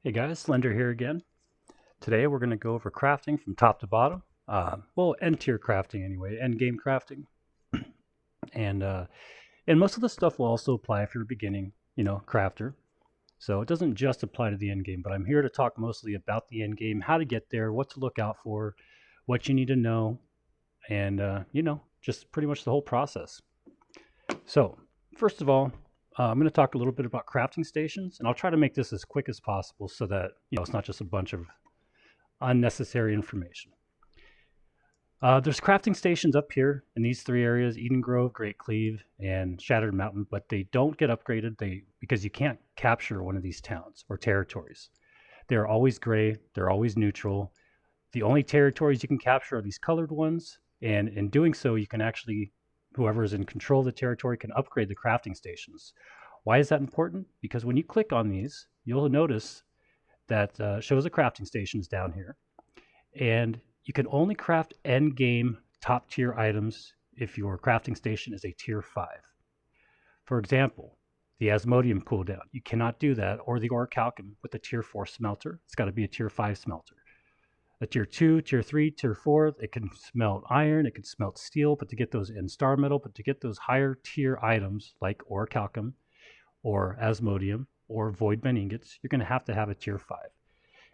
Hey guys, Slender here again. Today we're going to go over crafting from top to bottom. Well, end tier crafting anyway, end game crafting, and uh, and most of the stuff will also apply if you're a beginning, crafter. So it doesn't just apply to the end game, but I'm here to talk mostly about the end game, how to get there, what to look out for, what you need to know, and just pretty much the whole process. So first of all, I'm going to talk a little bit about crafting stations, and I'll try to make this as quick as possible so that it's not just a bunch of unnecessary information. There's crafting stations up here in these three areas: Eden Grove, Great Cleave, and Shattered Mountain, but they don't get upgraded because you can't capture one of these towns or territories. They're always gray, they're always neutral. The only territories you can capture are these colored ones, and in doing so, you can actually, whoever is in control of the territory can upgrade the crafting stations. Why is that important? Because when you click on these, you'll notice that shows the crafting stations down here. And you can only craft end game top tier items if your crafting station is a tier 5. For example, the Asmodium cooldown. You cannot do that, or the Orichalcum with a tier 4 smelter. It's got to be a tier 5 smelter. A tier 2, tier 3, tier 4, it can smelt iron, it can smelt steel, but to get those in star metal, but to get those higher tier items like Orichalcum or Asmodium or Voidbend ingots, you're going to have a tier 5.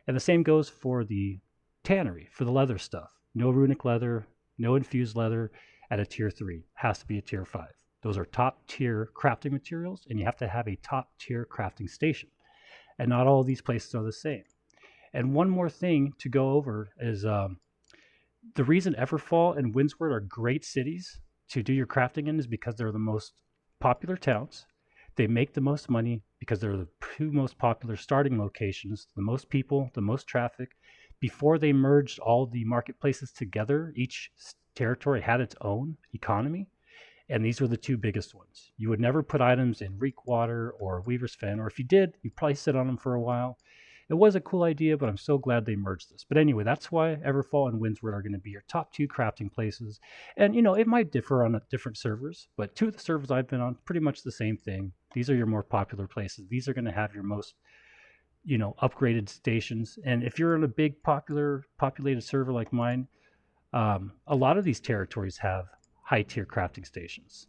And the same goes for the tannery, for the leather stuff. No runic leather, no infused leather at a tier 3. Has to be a tier 5. Those are top tier crafting materials, and you have to have a top tier crafting station. And not all of these places are the same. And one more thing to go over is the reason Everfall and Windsward are great cities to do your crafting in is because they're the most popular towns. They make the most money because they're the two most popular starting locations, the most people, the most traffic. Before they merged all the marketplaces together, each territory had its own economy, and these were the two biggest ones. You would never put items in Reekwater or Weaver's Fen, or if you did, you'd probably sit on them for a while. It was a cool idea, but I'm so glad they merged this. But anyway, that's why Everfall and Windsward are going to be your top two crafting places. And, it might differ on different servers, but two of the servers I've been on, pretty much the same thing. These are your more popular places. These are going to have your most, upgraded stations. And if you're in a big, populated server like mine, a lot of these territories have high tier crafting stations.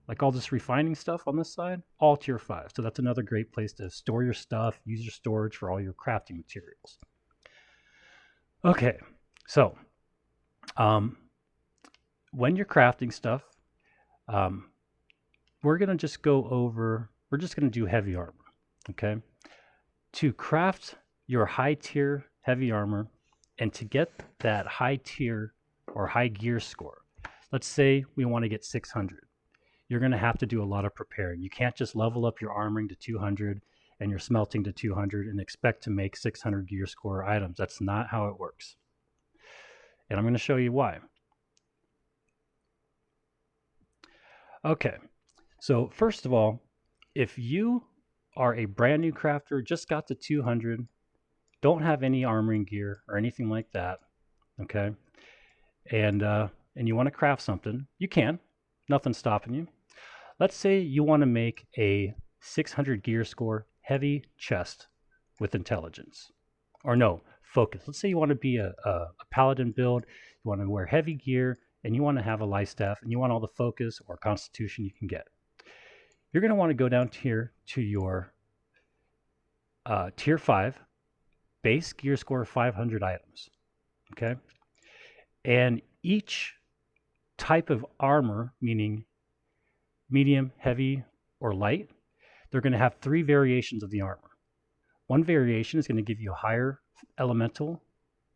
Like all this refining stuff on this side, all tier 5. So that's another great place to store your stuff, use your storage for all your crafting materials. Okay, so um, when you're crafting stuff, um, we're going to just we're just going to do heavy armor, okay? To craft your high tier heavy armor and to get that high tier or high gear score, let's say we want to get 600. You're going to have to do a lot of preparing. You can't just level up your armoring to 200 and your smelting to 200 and expect to make 600 gear score items. That's not how it works. And I'm going to show you why. Okay, so first of all, if you are a brand new crafter, just got to 200, don't have any armoring gear or anything like that, okay, and you want to craft something, you can. Nothing's stopping you. Let's say you want to make a 600 gear score heavy chest with intelligence. Or no, focus. Let's say you want to be a paladin build, you want to wear heavy gear, and you want to have a life staff, and you want all the focus or constitution you can get. You're going to want to go down here to your tier 5 base gear score 500 items. Okay? And each type of armor, meaning medium, heavy, or light, they're going to have 3 variations of the armor. One variation is going to give you a higher elemental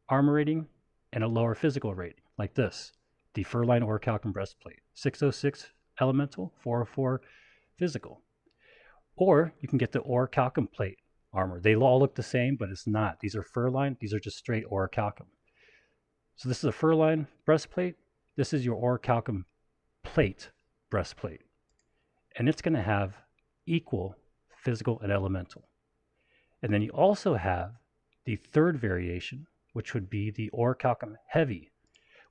armor rating and a lower physical rating, like this. The Furline Orichalcum Breastplate. 606 elemental, 404 physical. Or you can get the Orichalcum plate armor. They all look the same, but it's not. These are Furline. These are just straight Orichalcum. So this is a Furline breastplate. This is your Orichalcum plate breastplate. And it's going to have equal physical and elemental. And then you also have the third variation, which would be the Orichalcum heavy,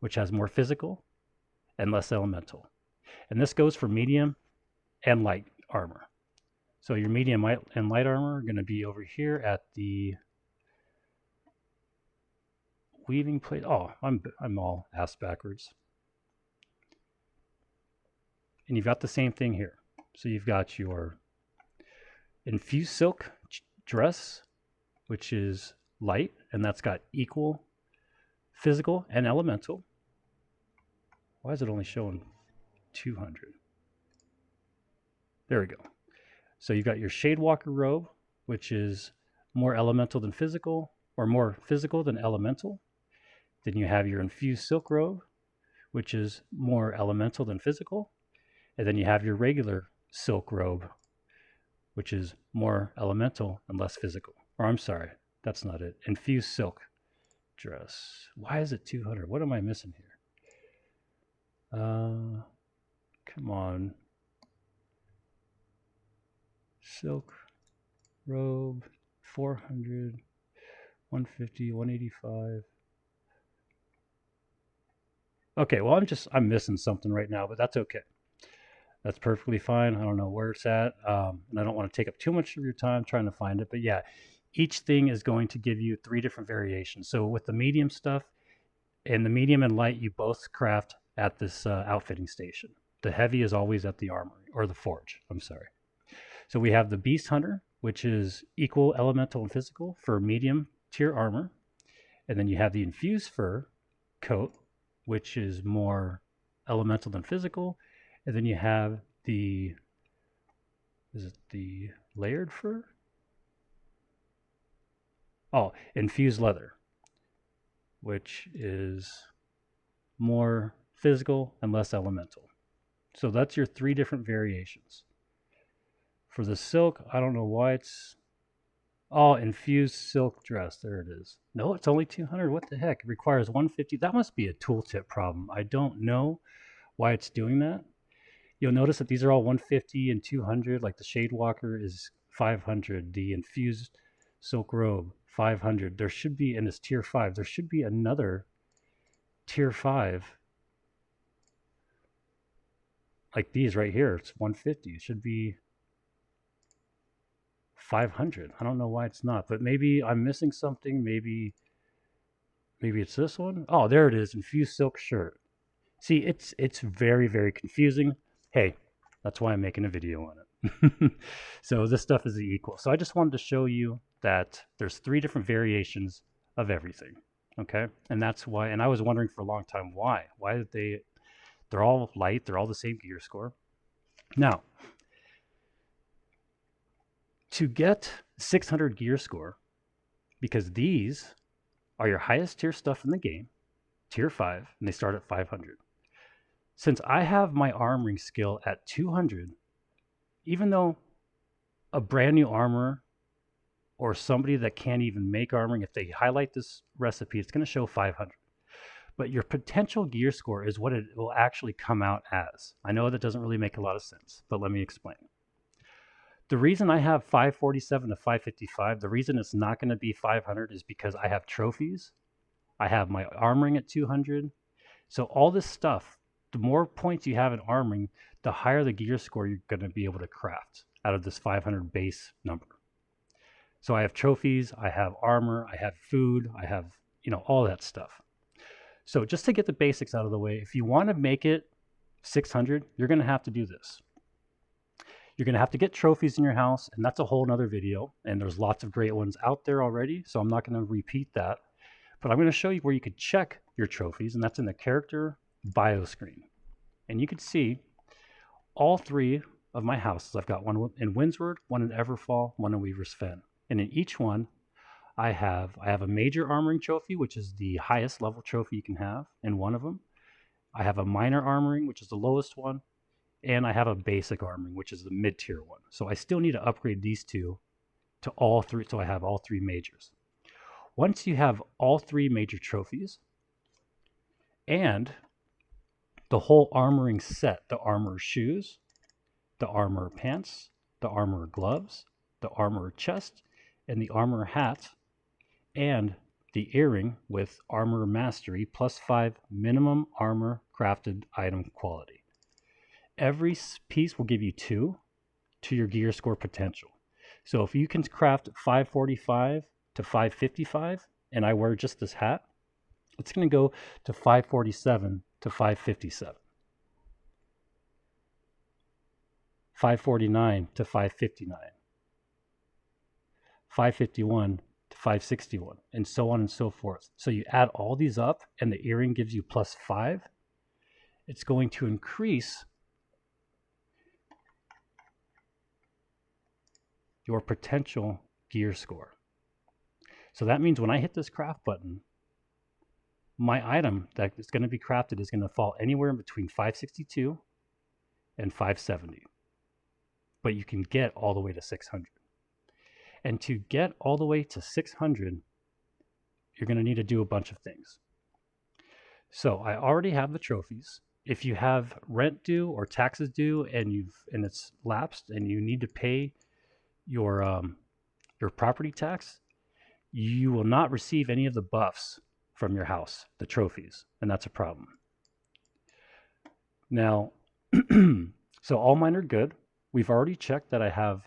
which has more physical and less elemental. And this goes for medium and light armor. So your medium and light armor are going to be over here at the weaving plate. Oh, I'm all ass backwards. And you've got the same thing here. So you've got your infused silk dress, which is light, and that's got equal physical and elemental. Why is it only showing 200? There we go. So you've got your Shadewalker robe, which is more elemental than physical, or more physical than elemental. Then you have your infused silk robe, which is more elemental than physical. And then you have your regular silk robe, which is more elemental and less physical. Or I'm sorry, that's not it. Infused silk dress. Why is it 200? What am I missing here? Come on. Silk robe, 400, 150, 185. Okay, well, I'm missing something right now, but that's okay. That's perfectly fine. I don't know where it's at, and I don't want to take up too much of your time trying to find it. But yeah, each thing is going to give you 3 different variations. So with the medium stuff, and the medium and light, you both craft at this outfitting station. The heavy is always at the armory, or the forge, I'm sorry. So we have the Beast Hunter, which is equal elemental and physical for medium tier armor. And then you have the infused fur coat, which is more elemental than physical. And then you have the, is it the layered fur? Oh, infused leather, which is more physical and less elemental. So that's your 3 different variations. For the silk, I don't know why it's... Oh, infused silk dress. There it is. No, it's only 200. What the heck? It requires 150. That must be a tooltip problem. I don't know why it's doing that. You'll notice that these are all 150 and 200. Like the Shadewalker is 500. The infused silk robe, 500. There should be, in this tier 5, there should be another tier 5. Like these right here. It's 150. It should be 500. I don't know why it's not, but maybe I'm missing something. Maybe it's this one. Oh, there it is. Infused silk shirt. See, it's very, very confusing. Hey, that's why I'm making a video on it. So this stuff is the equal. So I just wanted to show you that there's 3 different variations of everything. Okay, and that's why. And I was wondering for a long time why. Why did they're all light. They're all the same gear score. Now, to get 600 gear score, because these are your highest tier stuff in the game, tier 5, and they start at 500. Since I have my armoring skill at 200, even though a brand new armorer or somebody that can't even make armoring, if they highlight this recipe, it's going to show 500. But your potential gear score is what it will actually come out as. I know that doesn't really make a lot of sense, but let me explain. The reason I have 547 to 555, the reason it's not going to be 500 is because I have trophies. I have my armoring at 200. So all this stuff, the more points you have in armoring, the higher the gear score you're going to be able to craft out of this 500 base number. So I have trophies, I have armor, I have food, I have, all that stuff. So just to get the basics out of the way, if you want to make it 600, you're going to have to do this. You're going to have to get trophies in your house, and that's a whole nother video, and there's lots of great ones out there already, so I'm not going to repeat that. But I'm going to show you where you could check your trophies, and that's in the character bio screen. And you can see all 3 of my houses. I've got one in Windsward, one in Everfall, one in Weaver's Fen. And in each one, I have a major armoring trophy, which is the highest level trophy you can have in one of them. I have a minor armoring, which is the lowest one. And I have a basic armoring, which is the mid-tier one. So I still need to upgrade these 2 to all 3, so I have all 3 majors. Once you have all 3 major trophies and the whole armoring set, the armor shoes, the armor pants, the armor gloves, the armor chest, and the armor hat, and the earring with armor mastery plus 5 minimum armor crafted item quality. Every piece will give you 2 to your gear score potential. So if you can craft 545 to 555, and I wear just this hat, It's going to go to 547 to 557, 549 to 559, 551 to 561, and so on and so forth. So you add all these up, and the earring gives you +5. It's going to increase your potential gear score. So that means when I hit this craft button, my item that is going to be crafted is going to fall anywhere in between 562 and 570. But you can get all the way to 600. And to get all the way to 600, you're going to need to do a bunch of things. So I already have the trophies. If you have rent due or taxes due and it's lapsed and you need to pay your property tax, you will not receive any of the buffs from your house, the trophies, and that's a problem. Now, so all mine are good. We've already checked that I have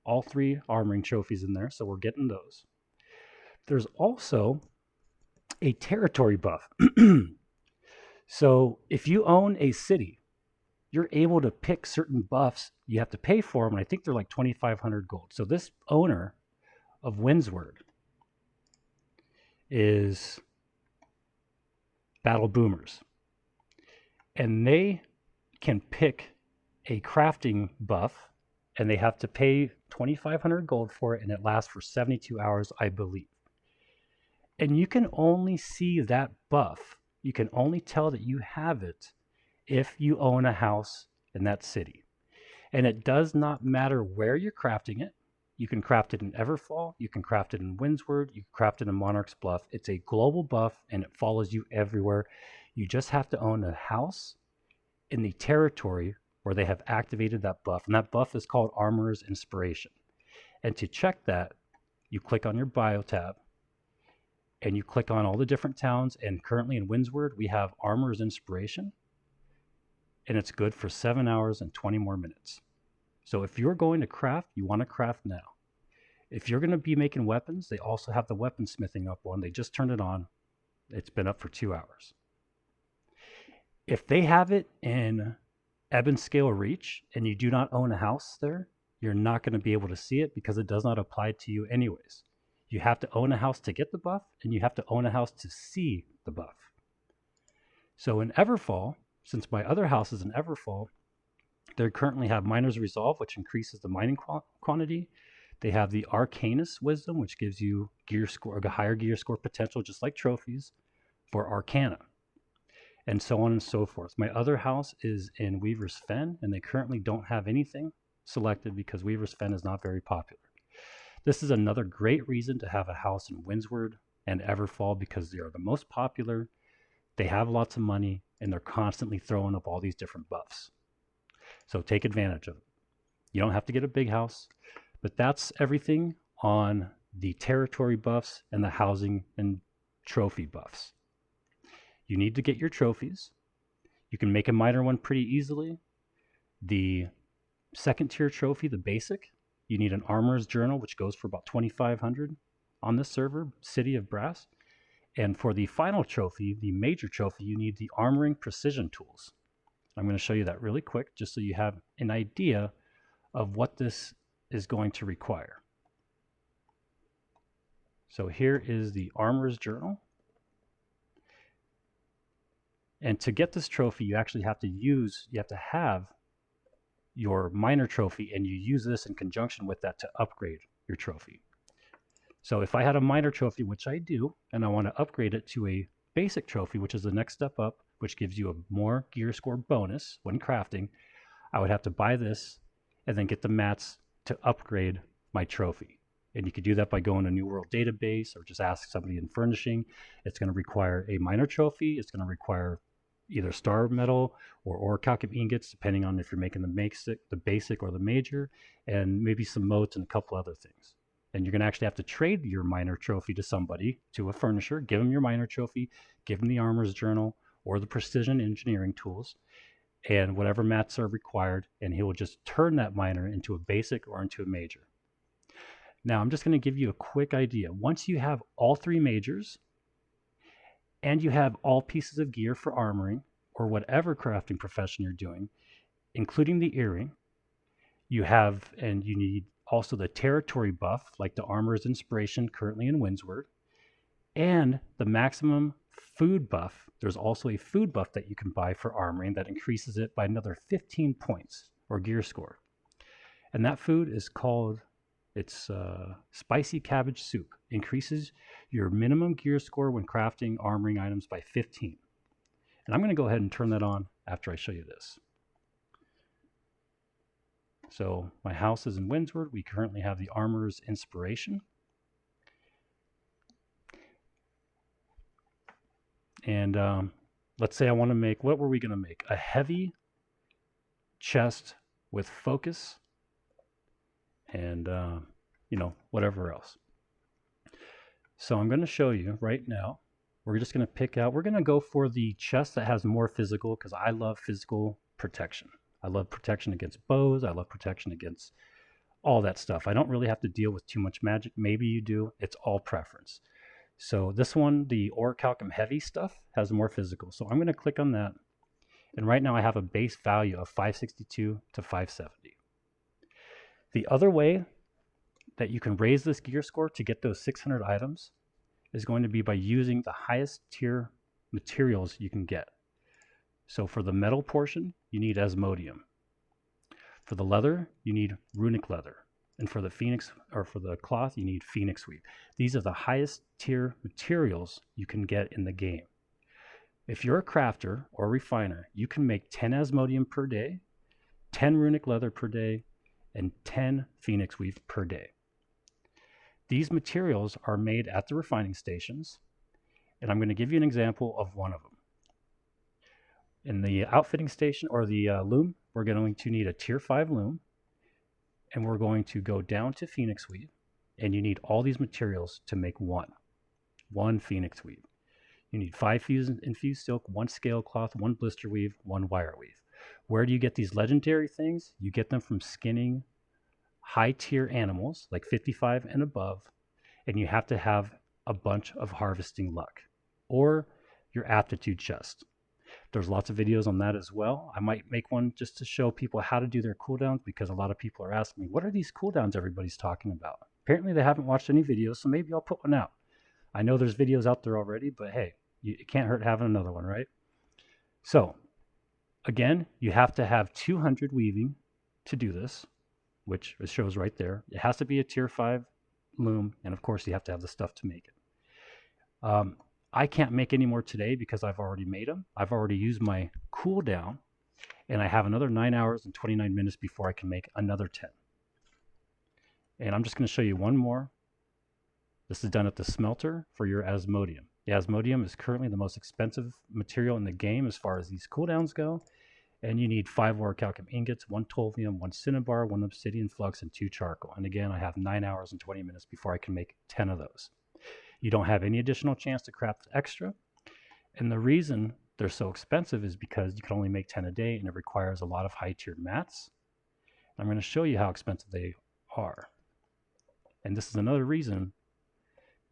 all 3 armoring trophies in there, so we're getting those. There's also a territory buff. So if you own a city, you're able to pick certain buffs. You have to pay for them, and I think they're like 2,500 gold. So this owner of Windsward is Battle Boomers, and they can pick a crafting buff, and they have to pay 2,500 gold for it, and it lasts for 72 hours, I believe. And you can only see that buff, you can only tell that you have it if you own a house in that city. And it does not matter where you're crafting it. You can craft it in Everfall, you can craft it in Windsward, you can craft it in Monarch's Bluff. It's a global buff and it follows you everywhere. You just have to own a house in the territory where they have activated that buff. And that buff is called Armorer's Inspiration. And to check that, you click on your bio tab and you click on all the different towns. And currently in Windsward, we have Armorer's Inspiration, and it's good for 7 hours and 20 more minutes. So if you're going to craft, you want to craft now. If you're going to be making weapons, they also have the weaponsmithing up one. They just turned it on. It's been up for 2 hours. If they have it in Ebonscale Reach and you do not own a house there, you're not going to be able to see it because it does not apply to you anyways. You have to own a house to get the buff, and you have to own a house to see the buff. So in Everfall, since my other house is in Everfall, they currently have Miner's Resolve, which increases the mining quantity. They have the Arcanist Wisdom, which gives you gear score, a higher gear score potential, just like trophies, for Arcana, and so on and so forth. My other house is in Weaver's Fen, and they currently don't have anything selected because Weaver's Fen is not very popular. This is another great reason to have a house in Windsward and Everfall because they are the most popular, they have lots of money, and they're constantly throwing up all these different buffs. So take advantage of it. You don't have to get a big house, but that's everything on the territory buffs and the housing and trophy buffs. You need to get your trophies. You can make a minor one pretty easily. The second tier trophy, the basic, you need an Armorer's Journal, which goes for about 2,500 on this server, City of Brass. And for the final trophy, the major trophy, you need the Armoring Precision Tools. I'm going to show you that really quick, just so you have an idea of what this is going to require. So here is the Armorer's Journal. And to get this trophy, you actually have to have your minor trophy, and you use this in conjunction with that to upgrade your trophy. So if I had a minor trophy, which I do, and I want to upgrade it to a basic trophy, which is the next step up, which gives you a more gear score bonus when crafting, I would have to buy this and then get the mats to upgrade my trophy. And you could do that by going to New World Database or just ask somebody in furnishing. It's going to require a minor trophy. It's going to require either star metal or orichalcum ingots, depending on if you're making the basic or the major, and maybe some motes and a couple other things. And you're going to actually have to trade your minor trophy to somebody, to a furnisher, give them your minor trophy, give them the Armorer's Journal or the Precision Engineering Tools, and whatever mats are required, and he will just turn that minor into a basic or into a major. Now, I'm just going to give you a quick idea. Once you have all 3 majors and you have all pieces of gear for armoring or whatever crafting profession you're doing, including the earring. You have, and you need also the territory buff, like the Armor's Inspiration currently in Windsward, and the maximum food buff. There's also a food buff that you can buy for armoring that increases it by another 15 points or gear score. And that food is called, it's spicy cabbage soup. Increases your minimum gear score when crafting armoring items by 15. And I'm going to go ahead and turn that on after I show you this. So my house is in Windsward. We currently have the Armor's Inspiration. And let's say I want to make, what were we going to make? A heavy chest with focus and, whatever else. So I'm going to show you right now. We're just going to pick out, we're going to go for the chest that has more physical, because I love physical protection. I love protection against bows. I love protection against all that stuff. I don't really have to deal with too much magic. Maybe you do. It's all preference. So this one, the Orichalcum Heavy stuff, has more physical. So I'm going to click on that. And right now I have a base value of 562 to 570. The other way that you can raise this gear score to get those 600 items is going to be by using the highest tier materials you can get. So for the metal portion, you need Asmodeum. For the leather, you need runic leather. And for the phoenix, or for the cloth, you need phoenix weave. These are the highest tier materials you can get in the game. If you're a crafter or refiner, you can make 10 Asmodeum per day, 10 runic leather per day, and 10 phoenix weave per day. These materials are made at the refining stations, and I'm going to give you an example of one of them. In the outfitting station, or the loom, we're going to need a tier 5 loom, and we're going to go down to phoenix weave, and you need all these materials to make one phoenix weave. You need 5 infused silk, 1 scale cloth, 1 blister weave, 1 wire weave. Where do you get these legendary things? You get them from skinning high tier animals, like 55 and above, and you have to have a bunch of harvesting luck, or your aptitude chest. There's lots of videos on that as well. I might make one just to show people how to do their cooldowns, because a lot of people are asking me, what are these cooldowns everybody's talking about? Apparently they haven't watched any videos, so maybe I'll put one out. I know there's videos out there already, but hey, it can't hurt having another one, right? So again, you have to have 200 weaving to do this, which it shows right there. It has to be a tier 5 loom, and of course you have to have the stuff to make it. I can't make any more today because I've already made them. I've already used my cooldown, and I have another 9 hours and 29 minutes before I can make another 10. And I'm just going to show you one more. This is done at the smelter for your Asmodeum. The Asmodeum is currently the most expensive material in the game as far as these cooldowns go. And you need 5 Orichalcum ingots, 1 Tolvium, 1 Cinnabar, 1 Obsidian Flux, and 2 charcoal. And again, I have 9 hours and 20 minutes before I can make 10 of those. You don't have any additional chance to craft extra. And the reason they're so expensive is because you can only make 10 a day, and it requires a lot of high-tiered mats. I'm going to show you how expensive they are. And this is another reason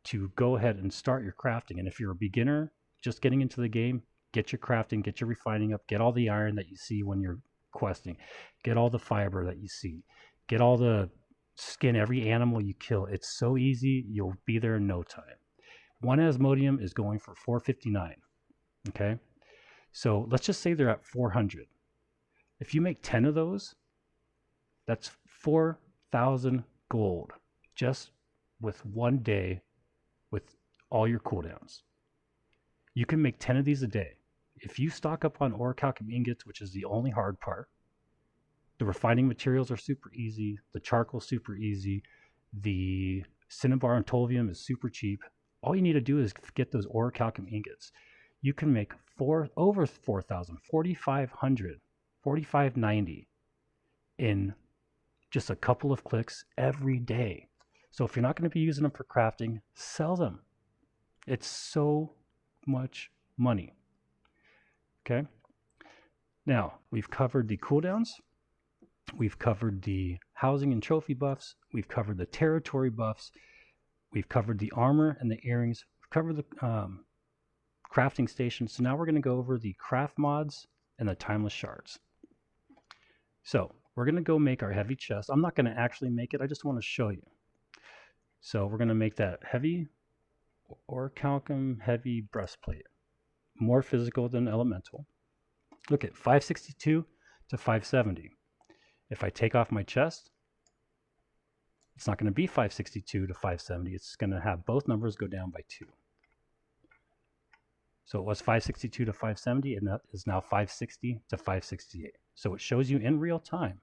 to go ahead and start your crafting. And if you're a beginner just getting into the game, get your crafting, get your refining up, get all the iron that you see when you're questing, get all the fiber that you see, get all the skin every animal you kill. It's so easy, you'll be there in no time. 1 Asmodeum is going for 459. Okay, so let's just say they're at 400. If you make 10 of those, that's 4,000 gold just with 1 day with all your cooldowns. You can make 10 of these a day. If you stock up on Orichalcum ingots, which is the only hard part, the refining materials are super easy, the charcoal super easy, the Cinnabar and Tolvium is super cheap. All you need to do is get those Orichalcum ingots. You can make over 4,000, 4,500, 4,590 in just a couple of clicks every day. So if you're not going to be using them for crafting, sell them. It's so much money. Okay. Now, we've covered the cooldowns. We've covered the housing and trophy buffs. We've covered the territory buffs. We've covered the armor and the earrings. We've covered the crafting station. So now we're going to go over the craft mods and the timeless shards. So we're going to go make our heavy chest. I'm not going to actually make it. I just want to show you. So we're going to make that heavy orichalcum heavy breastplate. More physical than elemental. Look at 562 to 570. If I take off my chest, it's not going to be 562 to 570. It's going to have both numbers go down by 2. So it was 562 to 570, and that is now 560 to 568. So it shows you in real time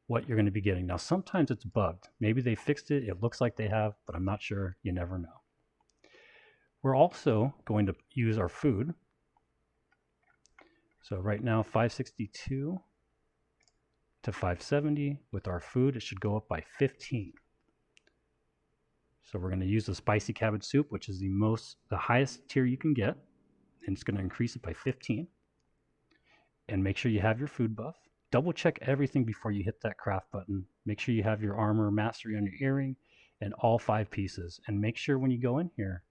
what you're going to be getting. Now, sometimes it's bugged. Maybe they fixed it. It looks like they have, but I'm not sure. You never know. We're also going to use our food. So right now, 562 to 570. With our food, it should go up by 15. So we're going to use the spicy cabbage soup, which is the highest tier you can get, and it's going to increase it by 15. And make sure you have your food buff. Double check everything before you hit that craft button. Make sure you have your armor mastery on your earring and all 5 pieces. And make sure when you go in here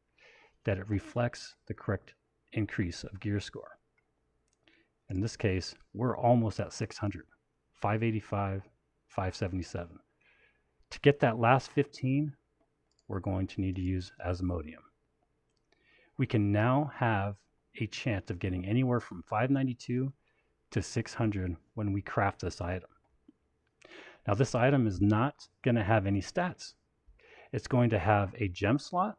that it reflects the correct increase of gear score. In this case, we're almost at 600. 585, 577. To get that last 15, we're going to need to use Asmodeum. We can now have a chance of getting anywhere from 592 to 600 when we craft this item. Now this item is not going to have any stats. It's going to have a gem slot.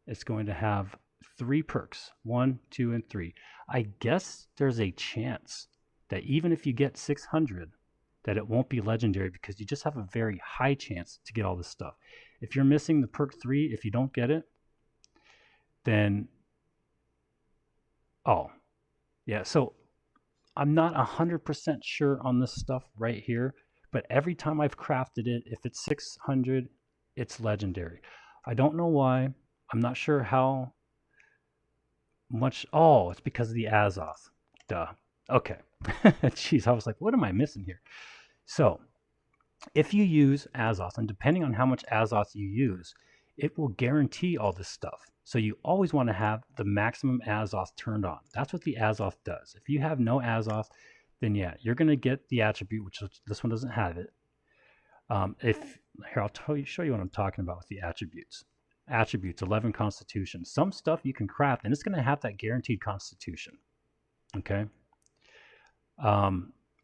It's going to have 3 perks, 1, 2, and 3. I guess there's a chance that even if you get 600, that it won't be legendary, because you just have a very high chance to get all this stuff. If you're missing the perk 3, if you don't get it, then, oh, yeah, so I'm not 100% sure on this stuff right here, but every time I've crafted it, if it's 600, it's legendary. I don't know why. I'm not sure how much. Oh, it's because of the Azoth. Duh. Okay. Jeez, I was like, what am I missing here? So, if you use Azoth, and depending on how much Azoth you use, it will guarantee all this stuff. So you always want to have the maximum Azoth turned on. That's what the Azoth does. If you have no Azoth, then yeah, you're going to get the attribute, which this one doesn't have it. Here, I'll show you what I'm talking about with the attributes. Attributes, 11 Constitution. Some stuff you can craft, and it's going to have that guaranteed Constitution. Okay.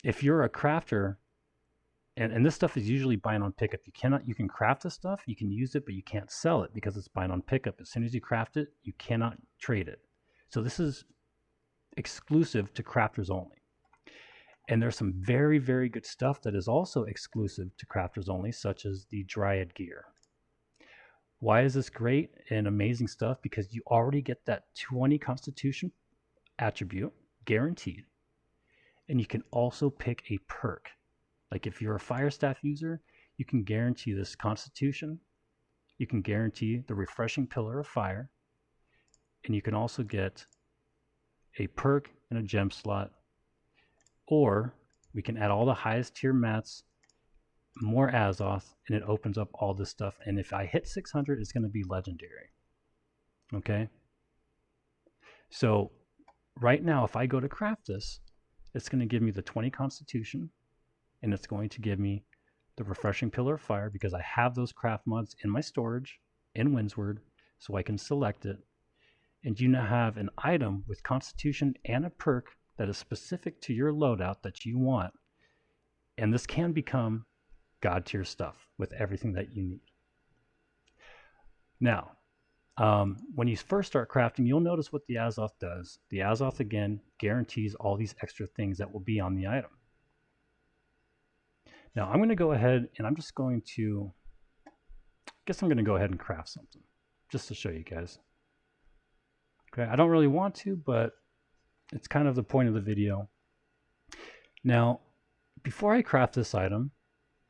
If you're a crafter, and this stuff is usually buying on pickup. You can craft this stuff, you can use it, but you can't sell it because it's buying on pickup. As soon as you craft it, you cannot trade it. So this is exclusive to crafters only. And there's some very, very good stuff that is also exclusive to crafters only, such as the Dryad gear. Why is this great and amazing stuff? Because you already get that 20 Constitution attribute guaranteed. And you can also pick a perk. Like if you're a fire staff user, you can guarantee this Constitution. You can guarantee the refreshing pillar of fire. And you can also get a perk and a gem slot. Or we can add all the highest tier mats, more Azoth, and it opens up all this stuff. And if I hit 600, it's going to be legendary. Okay? So right now, if I go to craft this, it's going to give me the 20 Constitution. And it's going to give me the refreshing pillar of fire, because I have those craft mods in my storage in Windsward, so I can select it. And you now have an item with Constitution and a perk that is specific to your loadout that you want. And this can become God tier stuff with everything that you need. Now, when you first start crafting, you'll notice what the Azoth does. The Azoth, again, guarantees all these extra things that will be on the item. Now I'm going to go ahead and I'm just going to, go ahead and craft something just to show you guys. Okay, I don't really want to, but it's kind of the point of the video. Now, before I craft this item,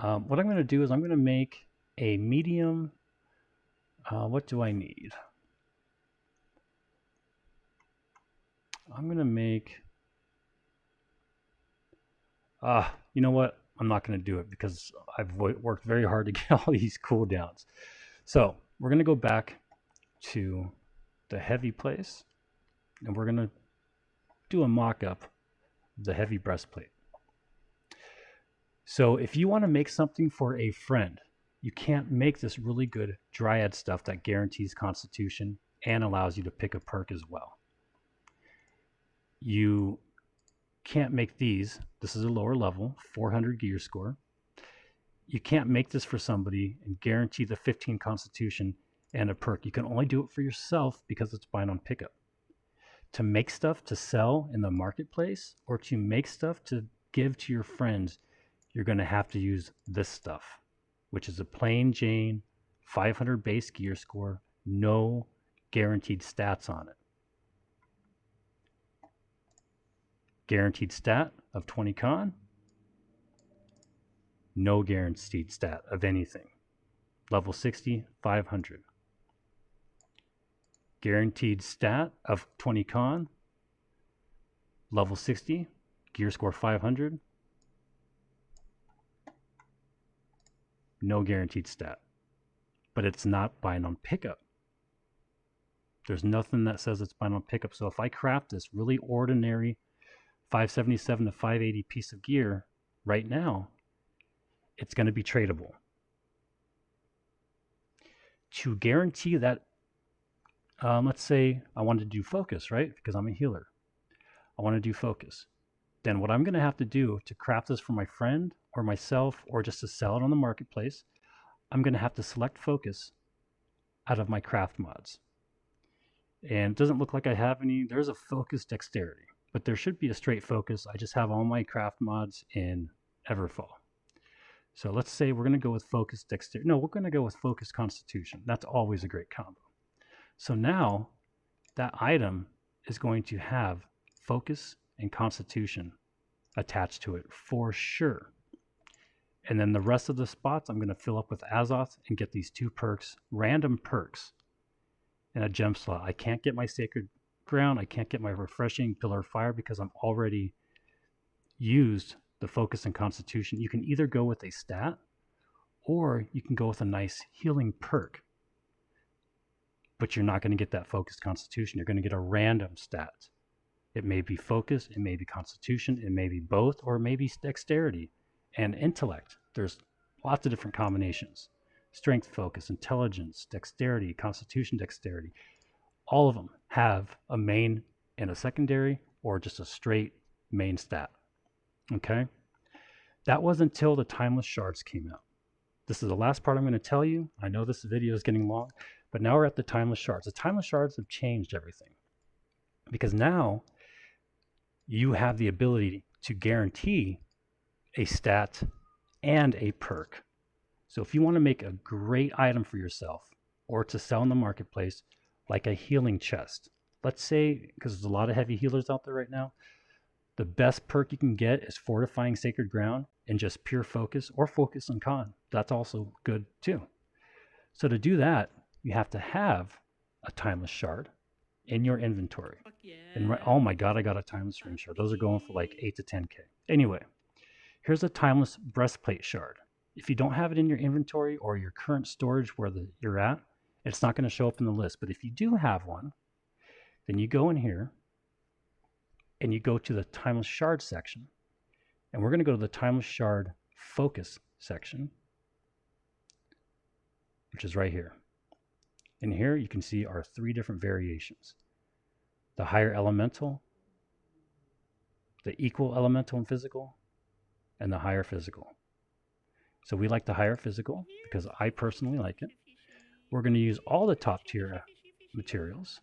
what I'm going to do is I'm going to make a medium, what do I need? I'm going to make, you know what? I'm not going to do it because I've worked very hard to get all these cooldowns. So we're going to go back to the heavy place. and we're going to do a mock-up of the heavy breastplate. So if you want to make something for a friend, you can't make this really good dryad stuff that guarantees constitution and allows you to pick a perk as well. You can't make these. This is a lower level, 400 gear score. You can't make this for somebody and guarantee the 15 constitution and a perk. You can only do it for yourself because it's bind on pickup. To make stuff to sell in the marketplace or to make stuff to give to your friends, you're going to have to use this stuff, which is a plain Jane 500 base gear score, no guaranteed stats on it. Guaranteed stat of 20 con, no guaranteed stat of anything. Level 60, 500. Guaranteed stat of 20 con, level 60, gear score 500. No guaranteed stat. But it's not bind on pickup. There's nothing that says it's bind on pickup. So if I craft this really ordinary 577 to 580 piece of gear right now, it's going to be tradable. To guarantee that, let's say I wanted to do focus, right? Because I'm a healer. I want to do focus. Then what I'm going to have to do to craft this for my friend or myself or just to sell it on the marketplace, I'm going to have to select focus out of my craft mods. And it doesn't look like I have any. There's a focus dexterity, but there should be a straight focus. I just have all my craft mods in Everfall. So let's say we're going to go with focus dexterity. No, we're going to go with focus constitution. That's always a great combo. So now that item is going to have focus and constitution attached to it for sure. And then the rest of the spots I'm going to fill up with Azoth and get these 2 perks, random perks, in a gem slot. I can't get my Sacred Ground. I can't get my Refreshing Pillar of Fire because I'm already used the focus and constitution. You can either go with a stat or you can go with a nice healing perk. But you're not going to get that focus constitution. You're going to get a random stat. It may be focus, it may be constitution, it may be both, or it may be dexterity and intellect. There's lots of different combinations. Strength, focus, intelligence, dexterity, constitution, dexterity. All of them have a main and a secondary or just a straight main stat. Okay? That was until the Timeless Shards came out. This is the last part I'm going to tell you. I know this video is getting long, but now we're at the Timeless Shards. The Timeless Shards have changed everything because now you have the ability to guarantee a stat and a perk. So if you want to make a great item for yourself or to sell in the marketplace, like a healing chest, let's say, because there's a lot of heavy healers out there right now, the best perk you can get is Fortifying Sacred Ground and just pure focus or focus on con. That's also good too. So to do that, you have to have a Timeless Shard in your inventory. Yeah. And oh my god, I got a Timeless Ring Shard. Those are going for like 8 to 10k. Anyway, here's a Timeless Breastplate Shard. If you don't have it in your inventory or your current storage where you're at, it's not going to show up in the list. But if you do have one, then you go in here and you go to the Timeless Shard section. And we're going to go to the Timeless Shard Focus section, which is right here. And here you can see our 3 different variations. The higher elemental, the equal elemental and physical, and the higher physical. So we like the higher physical because I personally like it. We're going to use all the top tier materials.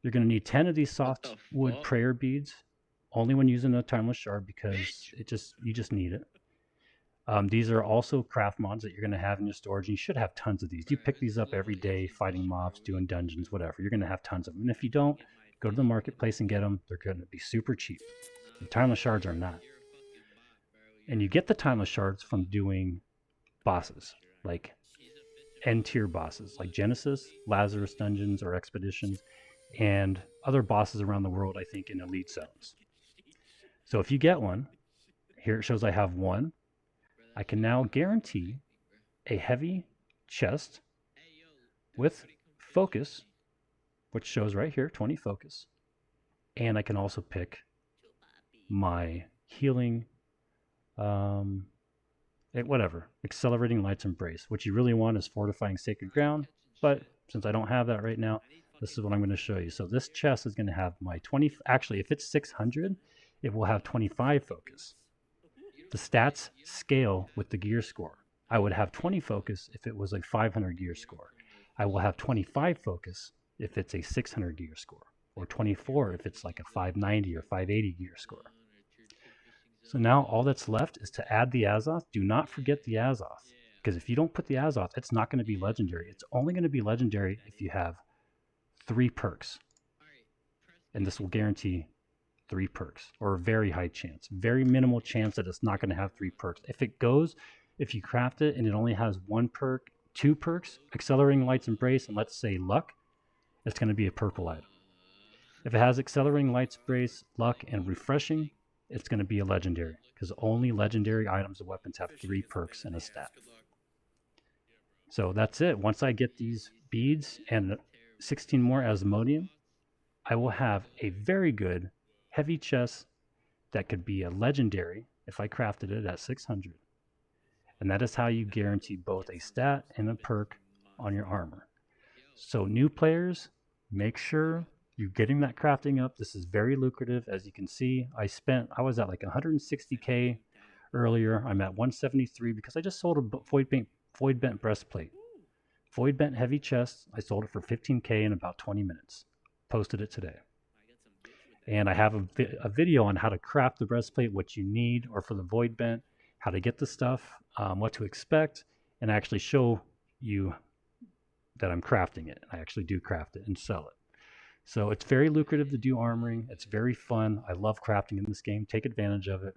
You're going to need 10 of these softwood prayer beads, only when using a Timeless Shard because you just need it. These are also craft mods that you're going to have in your storage. And you should have tons of these. You pick these up every day, fighting mobs, doing dungeons, whatever. You're going to have tons of them. And if you don't, go to the marketplace and get them. They're going to be super cheap. The Timeless Shards are not. And you get the Timeless Shards from doing bosses, like N-tier bosses, like Genesis, Lazarus Dungeons, or Expeditions, and other bosses around the world, I think, in Elite Zones. So if you get one, here it shows I have one. I can now guarantee a heavy chest with focus, which shows right here, 20 focus, and I can also pick my healing, um, whatever, accelerating light's embrace. What you really want is fortifying sacred ground, but since I don't have that right now, this is what I'm going to show you. So this chest is going to have my 20, actually if it's 600, it will have 25 focus. The stats scale with the gear score. I would have 20 focus if it was a 500 gear score. I will have 25 focus if it's a 600 gear score, or 24 if it's like a 590 or 580 gear score. So now all that's left is to add the Azoth. Do not forget the Azoth, because if you don't put the Azoth, it's not going to be legendary. It's only going to be legendary if you have 3 perks, and this will guarantee 3 perks, or a very high chance, very minimal chance that it's not going to have 3 perks. If you craft it and it only has 1 perk, 2 perks, Accelerating Light's Embrace, and let's say Luck, it's going to be a purple item. If it has Accelerating Light's Embrace, Luck, and Refreshing, it's going to be a legendary, because only legendary items and weapons have 3 perks and a stat. So that's it. Once I get these beads and 16 more Asmodeum, I will have a very good heavy chest that could be a legendary if I crafted it at 600. And that is how you guarantee both a stat and a perk on your armor. So new players, make sure you're getting that crafting up. This is very lucrative. As you can see, I was at like 160k earlier. I'm at 173 because I just sold a void bent breastplate. Void bent heavy chest. I sold it for 15k in about 20 minutes. Posted it today. And I have a video on how to craft the breastplate, what you need, or for the void bent, how to get the stuff, what to expect, and I actually show you that I'm crafting it. I actually do craft it and sell it. So it's very lucrative to do armoring. It's very fun. I love crafting in this game. Take advantage of it.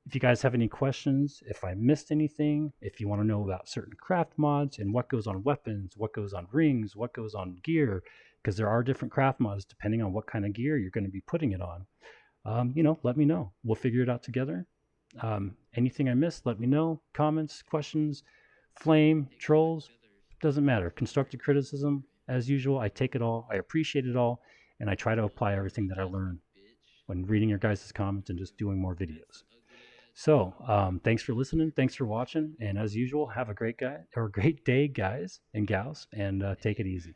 If you guys have any questions, if I missed anything, if you want to know about certain craft mods and what goes on weapons, what goes on rings, what goes on gear, because there are different craft mods depending on what kind of gear you're going to be putting it on, let me know. We'll figure it out together. Anything I missed, let me know. Comments, questions, flame, trolls, doesn't matter. Constructive criticism, as usual, I take it all. I appreciate it all, and I try to apply everything that I learn when reading your guys' comments and just doing more videos. So thanks for listening. Thanks for watching. And as usual, have a great day, guys and gals, and take it easy.